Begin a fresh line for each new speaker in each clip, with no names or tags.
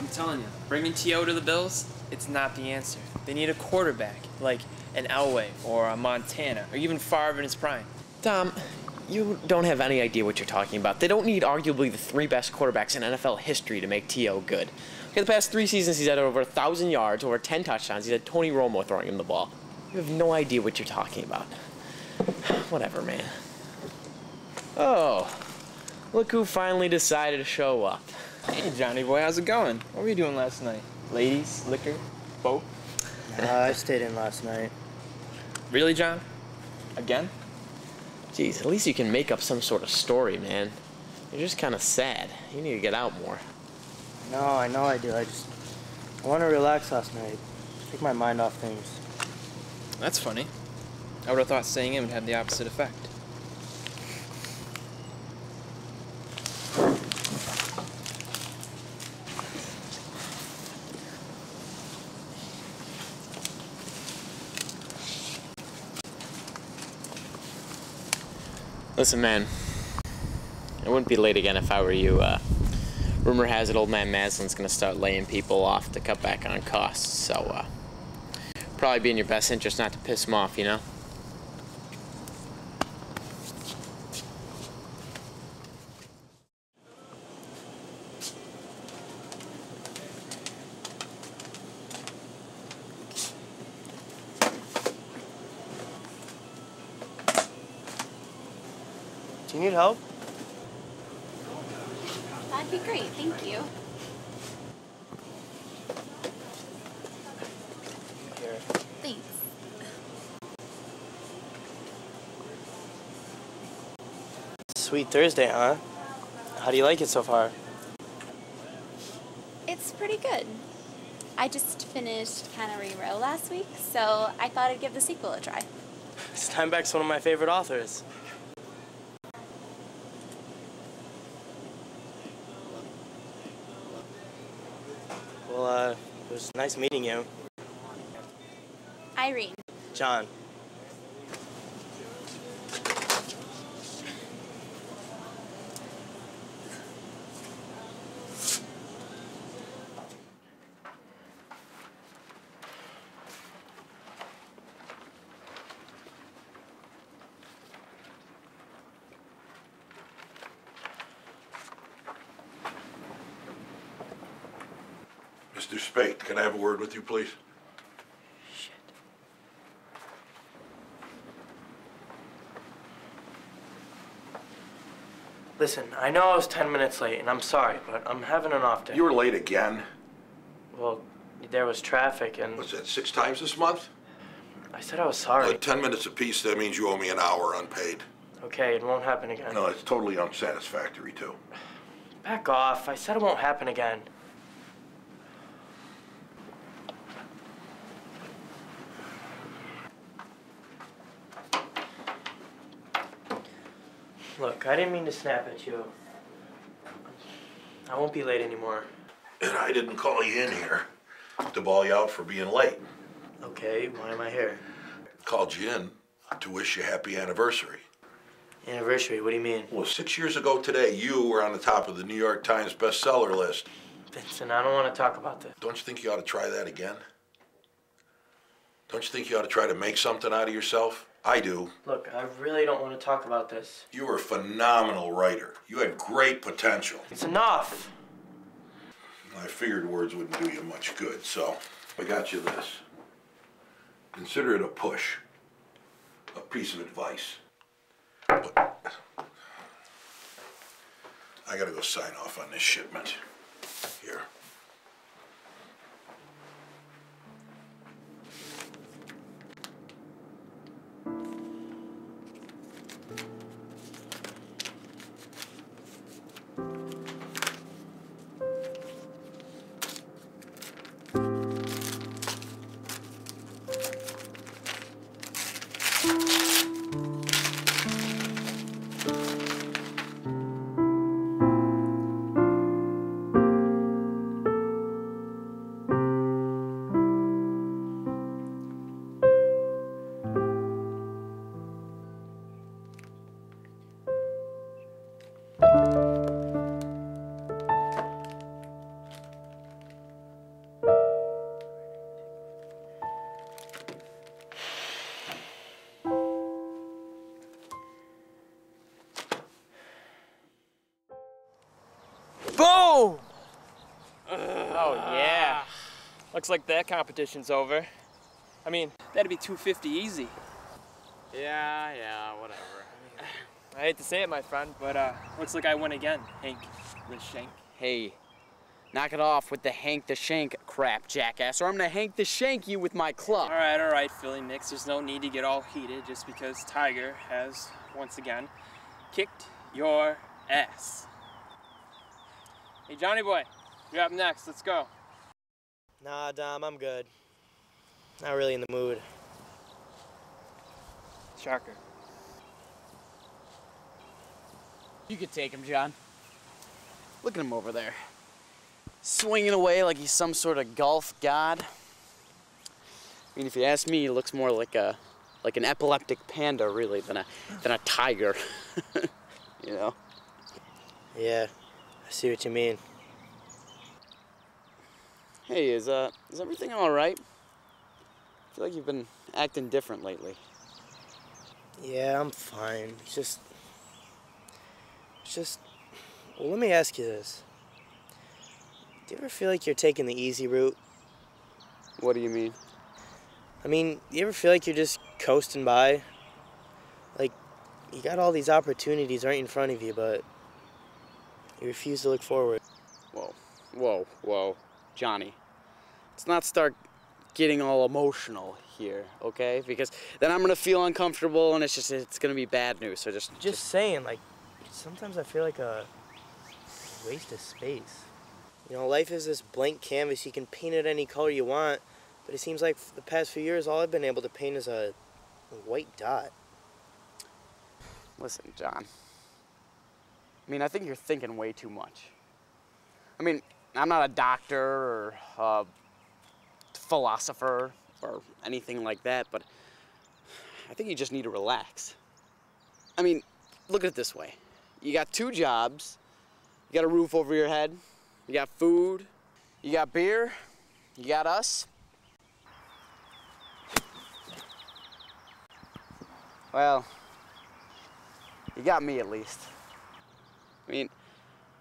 I'm telling you, bringing T.O. to the Bills, it's not the answer. They need a quarterback, like an Elway or a Montana, or even Favre in his prime.
Tom, you don't have any idea what you're talking about. They don't need arguably the 3 best quarterbacks in NFL history to make T.O. good. Okay, the past 3 seasons, he's had over 1,000 yards, over 10 touchdowns. He's had Tony Romo throwing him the ball. You have no idea what you're talking about. Whatever, man. Oh, look who finally decided to show up.
Hey, Johnny boy, how's it going? What were you doing last night? Ladies, liquor, boat?
I stayed in last night.
Really, John? Again?
Jeez, at least you can make up some sort of story, man. You're just kind of sad. You need to get out more.
No, I know I do. I want to relax last night. Take my mind off things.
That's funny. I would have thought staying in would have the opposite effect.
Listen, man, I wouldn't be late again if I were you. Rumor has it old man Maslyn's gonna start laying people off to cut back on costs, so probably be in your best interest not to piss him off, you know?
Do you need help?
That'd be great, thank you.
Here.
Thanks.
Sweet Thursday, huh? How do you like it so far?
It's pretty good. I just finished Cannery Row last week, so I thought I'd give the sequel a try.
Steinbeck's one of my favorite authors. Well, it was nice meeting you.
Irene.
John.
Mr. Spate, can I have a word with you, please?
Shit. Listen, I know I was 10 minutes late, and I'm sorry, but I'm having an off day.
You were late again.
Well, there was traffic, and
What's that, 6 times this month?
I said I was sorry.
10 minutes apiece, that means you owe me an hour unpaid.
Okay, it won't happen again.
No, it's totally unsatisfactory, too.
Back off. I said it won't happen again. Look, I didn't mean to snap at you. I won't be late anymore.
And I didn't call you in here to bawl you out for being late.
Okay, why am I here?
Called you in to wish you happy anniversary.
Anniversary, what do you mean?
Well, 6 years ago today, you were on the top of the New York Times bestseller list.
Vincent, I don't want to talk about this.
Don't you think you ought to try that again? Don't you think you ought to try to make something out of yourself? I do.
Look, I really don't want to talk about this.
You were a phenomenal writer. You had great potential.
It's enough.
I figured words wouldn't do you much good, so I got you this. Consider it a push, a piece of advice. But I gotta go sign off on this shipment. Here.
Boom!
Oh, yeah. Looks like that competition's over. I mean, that'd be 250 easy.
Yeah, whatever.
I hate to say it, my friend, but looks like I win again, Hank the Shank.
Hey, knock it off with the Hank the Shank crap, jackass, or I'm gonna Hank the Shank you with my club.
All right, Philly Mix. There's no need to get all heated just because Tiger has, once again, kicked your ass. Hey, Johnny boy, you're up next. Let's go.
Nah, Dom, I'm good. Not really in the mood.
Shocker.
You could take him, John. Look at him over there. Swinging away like he's some sort of golf god. I mean, if you ask me, he looks more like an epileptic panda, really, than a tiger. You know?
Yeah, I see what you mean.
Hey, is everything all right? I feel like you've been acting different lately.
Yeah, I'm fine. It's just, well, let me ask you this. Do you ever feel like you're taking the easy route?
What do you mean?
I mean, do you ever feel like you're just coasting by? Like, you got all these opportunities right in front of you, but you refuse to look forward.
Whoa, Johnny. Let's not start getting all emotional here, okay? Because then I'm gonna feel uncomfortable and it's gonna be bad news, so
Just saying, like, sometimes I feel like a waste of space. You know, life is this blank canvas. You can paint it any color you want, but it seems like for the past few years, all I've been able to paint is a white dot.
Listen, John. I mean, I think you're thinking way too much. I mean, I'm not a doctor or a philosopher or anything like that, but I think you just need to relax. I mean, look at it this way. You got 2 jobs, you got a roof over your head, you got food, you got beer, you got us. Well, you got me at least. I mean,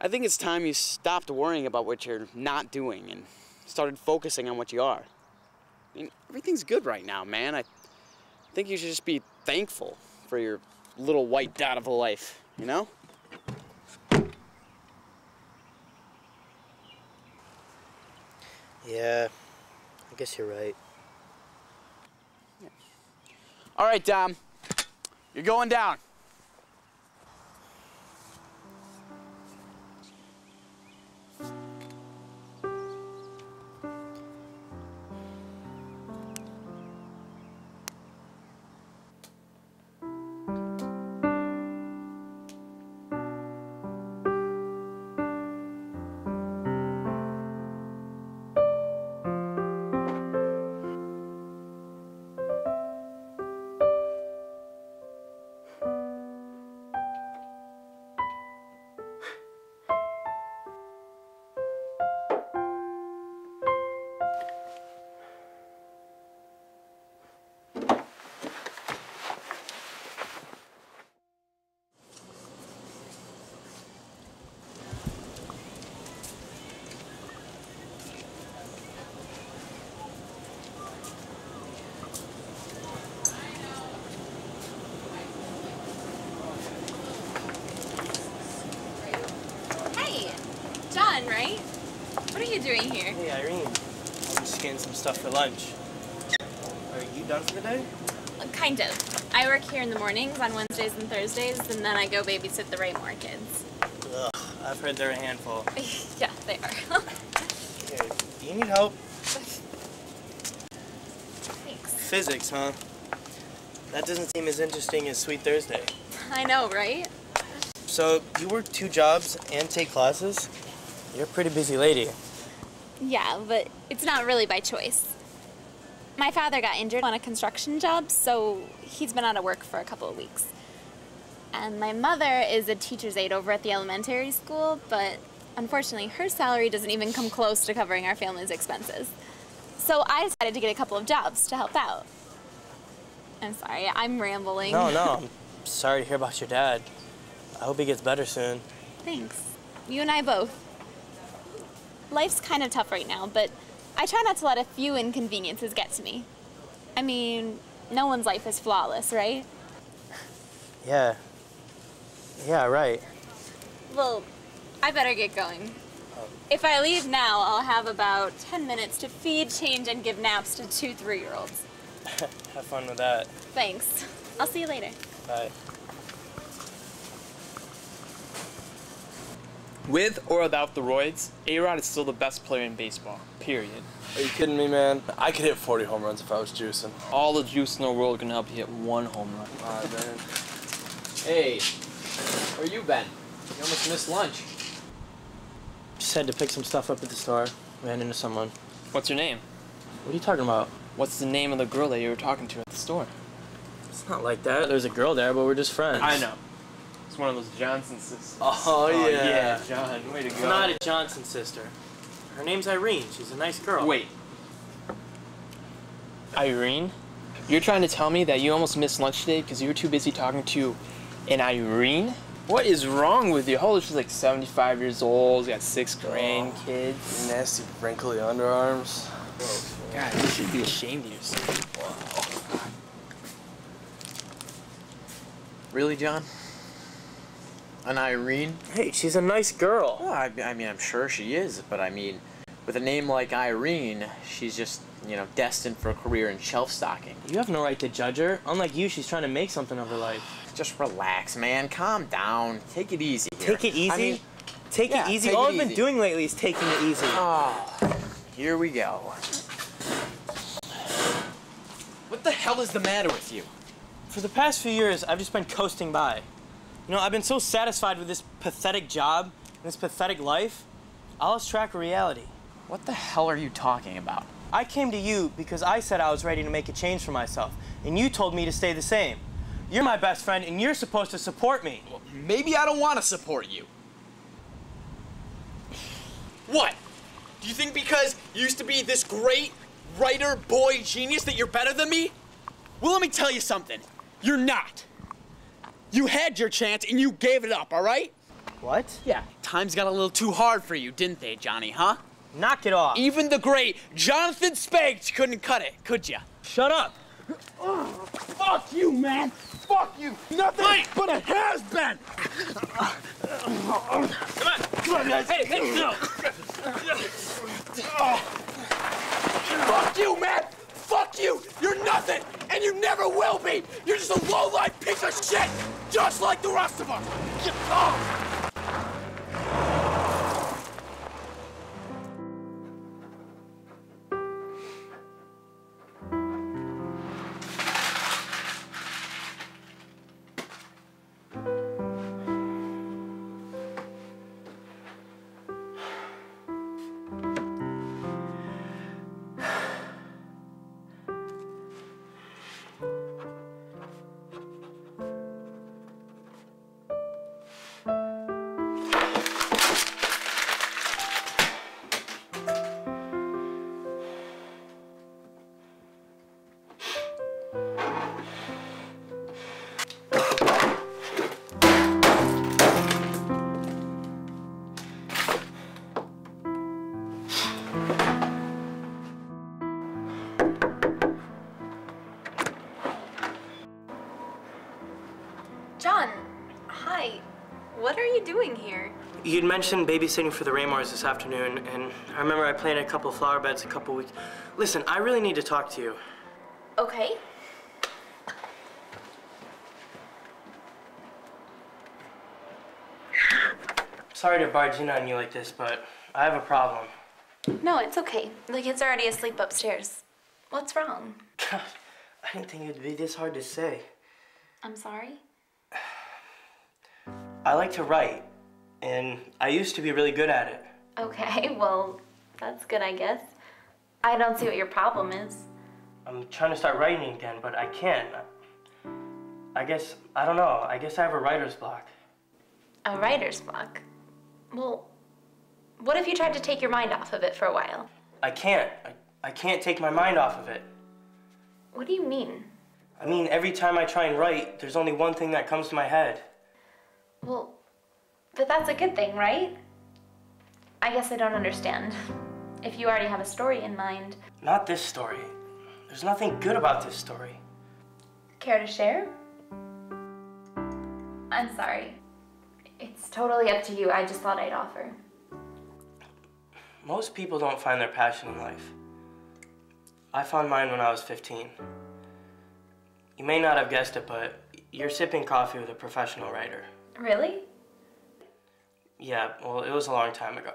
I think it's time you stopped worrying about what you're not doing and started focusing on what you are. I mean, everything's good right now, man. I think you should just be thankful for your little white dot of a life, you know?
Yeah, I guess you're right.
Yeah. All right, Dom. You're going down.
John, right? What are you doing here?
Hey, Irene. I'm just getting some stuff for lunch. Are you done for the day?
Kind of. I work here in the mornings on Wednesdays and Thursdays, and then I go babysit the Raymore kids.
Ugh, I've heard they're a handful.
Yeah, they are.
Hey, do you need help?
Thanks.
Physics, huh? That doesn't seem as interesting as Sweet Thursday.
I know, right?
So, you work 2 jobs and take classes? You're a pretty busy lady.
Yeah, but it's not really by choice. My father got injured on a construction job, so he's been out of work for a couple of weeks. And my mother is a teacher's aide over at the elementary school, but unfortunately her salary doesn't even come close to covering our family's expenses. So I decided to get a couple of jobs to help out. I'm sorry, I'm rambling.
No, I'm sorry to hear about your dad. I hope he gets better soon.
Thanks. You and I both. Life's kind of tough right now, but I try not to let a few inconveniences get to me. I mean, no one's life is flawless, right?
Yeah. Yeah, right.
Well, I better get going. If I leave now, I'll have about 10 minutes to feed, change, and give naps to 2 3-year-olds.
Have fun with that.
Thanks. I'll see you later.
Bye.
With or without the roids, A-Rod is still the best player in baseball, period.
Are you kidding me, man? I could hit 40 home runs if I was juicing.
All the juice in the world can help you hit 1 home run.
All right, man.
Hey, where you been? You almost missed lunch.
Just had to pick some stuff up at the store. Ran into someone.
What's your name?
What are you talking about?
What's the name of the girl that you were talking to at the store?
It's not like that. There's a girl there, but we're just friends.
I know. It's one of those Johnson sisters.
Oh, yeah.
Yeah, John, way to go.
It's not a Johnson sister. Her name's Irene. She's a nice girl.
Wait. Irene? You're trying to tell me that you almost missed lunch today because you were too busy talking to an Irene? What is wrong with you? Holy, she's like 75 years old, got 6 grandkids.
Nasty, wrinkly underarms.
God, you should be ashamed of yourself.
Really, John? An Irene?
Hey, she's a nice girl.
Well, I mean, I'm sure she is, but I mean, with a name like Irene, she's just, you know, destined for a career in shelf stocking.
You have no right to judge her. Unlike you, she's trying to make something of her life.
Just relax, man. Calm down. Take it easy here.
Take it easy?
I mean,
take
yeah,
it easy?
take
All
it
I've been
easy.
doing lately is taking it easy.
Oh, here we go. What the hell is the matter with you?
For the past few years, I've just been coasting by. You know, I've been so satisfied with this pathetic job and this pathetic life, I lost track of reality.
What the hell are you talking about?
I came to you because I said I was ready to make a change for myself, and you told me to stay the same. You're my best friend, and you're supposed to support me.
Well, maybe I don't want to support you. What? Do you think because you used to be this great writer, boy, genius that you're better than me? Well, let me tell you something. You're not. You had your chance and you gave it up, all right?
What?
Yeah. Times got a little too hard for you, didn't they, Johnny, huh?
Knock it off.
Even the great Jonathan Spates couldn't cut it, could ya?
Shut up.
Fuck you, man! Fuck you! Nothing but a has-been! Come on, guys! Hey, no!
Fuck you, man! Fuck you! You're nothing, and you never will be! You're just a low-life piece of shit! Just like the rest of us! Oh.
John, hi. What are you doing here?
You'd mentioned babysitting for the Raymars this afternoon, and I remember I planted a couple flower beds a couple weeks. Listen, I really need to talk to you.
Okay.
Sorry to barge in on you like this, but I have a problem.
No, it's okay. The kids are already asleep upstairs. What's wrong?
God, I didn't think it'd be this hard to say.
I'm sorry?
I like to write, and I used to be really good at it.
Okay, well, that's good, I guess. I don't see what your problem is.
I'm trying to start writing again, but I can't. I guess, I don't know, I guess I have a writer's block.
A writer's block? Well, what if you tried to take your mind off of it for a while?
I can't. I can't take my mind off of it.
What do you mean?
I mean, every time I try and write, there's only one thing that comes to my head.
Well, but that's a good thing, right? I guess I don't understand. If you already have a story in mind.
Not this story. There's nothing good about this story.
Care to share? I'm sorry. It's totally up to you. I just thought I'd offer.
Most people don't find their passion in life. I found mine when I was 15. You may not have guessed it, but you're sipping coffee with a professional writer.
Really?
Yeah, well, it was a long time ago.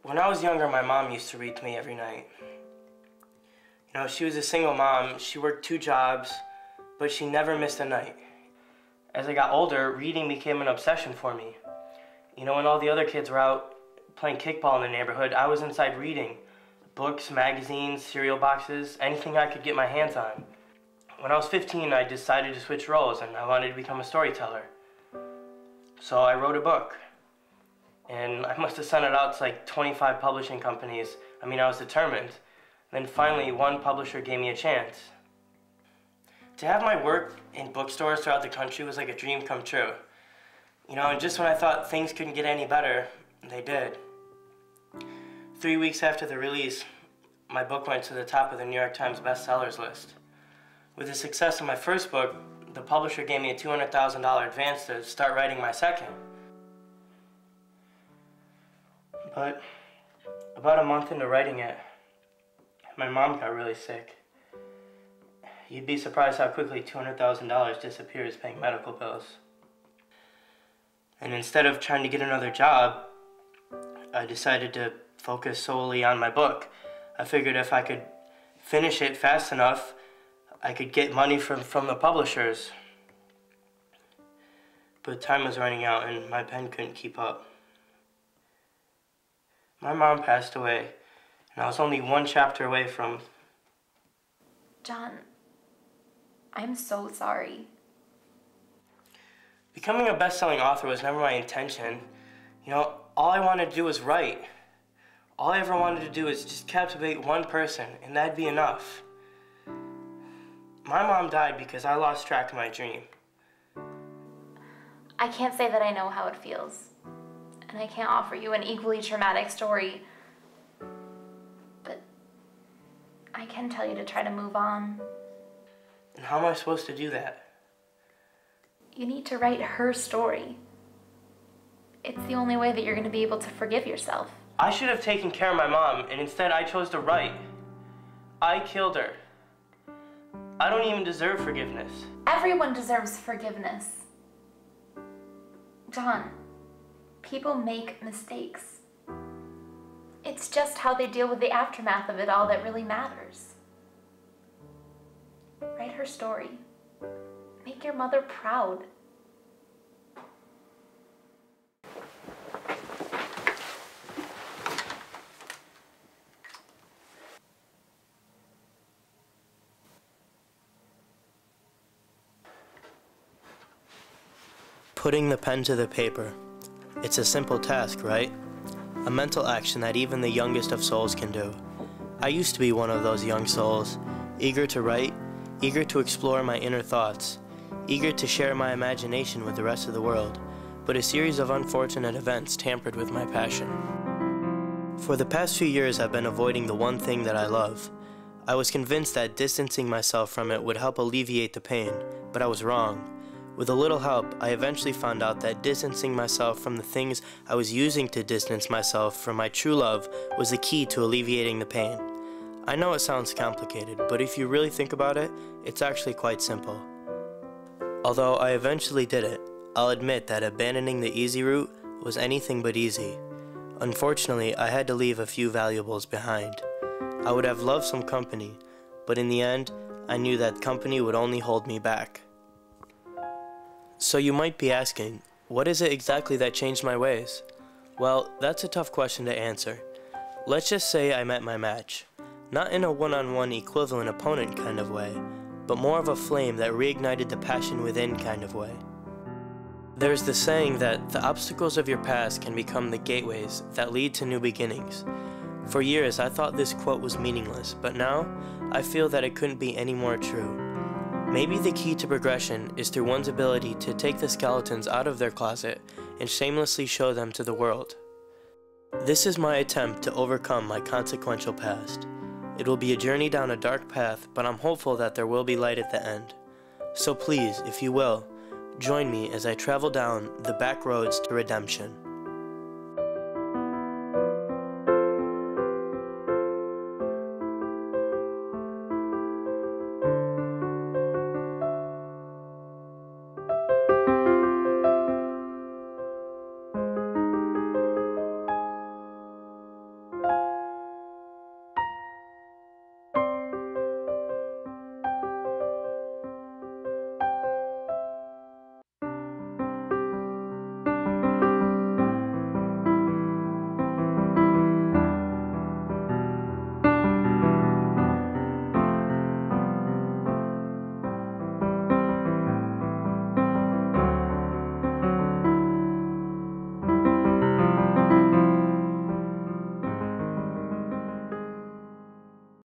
When I was younger, my mom used to read to me every night. You know, she was a single mom. She worked 2 jobs, but she never missed a night. As I got older, reading became an obsession for me. You know, when all the other kids were out playing kickball in the neighborhood, I was inside reading. Books, magazines, cereal boxes, anything I could get my hands on. When I was 15, I decided to switch roles and I wanted to become a storyteller. So I wrote a book. And I must have sent it out to like 25 publishing companies. I mean, I was determined. Then finally, one publisher gave me a chance. To have my work in bookstores throughout the country was like a dream come true. You know, and just when I thought things couldn't get any better, they did. 3 weeks after the release, my book went to the top of the New York Times bestsellers list. With the success of my first book, the publisher gave me a $200,000 advance to start writing my second. But about a month into writing it, my mom got really sick. You'd be surprised how quickly $200,000 disappears paying medical bills. And instead of trying to get another job, I decided to focus solely on my book. I figured if I could finish it fast enough, I could get money from the publishers. But time was running out and my pen couldn't keep up. My mom passed away, and I was only 1 chapter away from...
John, I'm so sorry.
Becoming a best-selling author was never my intention. You know, all I wanted to do was write. All I ever wanted to do is just captivate one person, and that'd be enough. My mom died because I lost track of my dream.
I can't say that I know how it feels. And I can't offer you an equally traumatic story. But I can tell you to try to move on.
And how am I supposed to do that?
You need to write her story. It's the only way that you're going to be able to forgive yourself.
I should have taken care of my mom, and instead I chose to write. I killed her. I don't even deserve forgiveness.
Everyone deserves forgiveness. John, people make mistakes. It's just how they deal with the aftermath of it all that really matters. Write her story. Make your mother proud.
Putting the pen to the paper. It's a simple task, right? A mental action that even the youngest of souls can do. I used to be one of those young souls, eager to write, eager to explore my inner thoughts, eager to share my imagination with the rest of the world, but a series of unfortunate events tampered with my passion. For the past few years, I've been avoiding the one thing that I love. I was convinced that distancing myself from it would help alleviate the pain, but I was wrong. With a little help, I eventually found out that distancing myself from the things I was using to distance myself from my true love was the key to alleviating the pain. I know it sounds complicated, but if you really think about it, it's actually quite simple. Although I eventually did it, I'll admit that abandoning the easy route was anything but easy. Unfortunately, I had to leave a few valuables behind. I would have loved some company, but in the end, I knew that company would only hold me back. So you might be asking, what is it exactly that changed my ways? Well, that's a tough question to answer. Let's just say I met my match. Not in a one-on-one equivalent opponent kind of way, but more of a flame that reignited the passion within kind of way. There's the saying that the obstacles of your past can become the gateways that lead to new beginnings. For years, I thought this quote was meaningless, but now, I feel that it couldn't be any more true. Maybe the key to progression is through one's ability to take the skeletons out of their closet and shamelessly show them to the world.
This is my attempt to overcome my consequential past. It will be a journey down a dark path, but I'm hopeful that there will be light at the end. So please, if you will, join me as I travel down the back roads to redemption.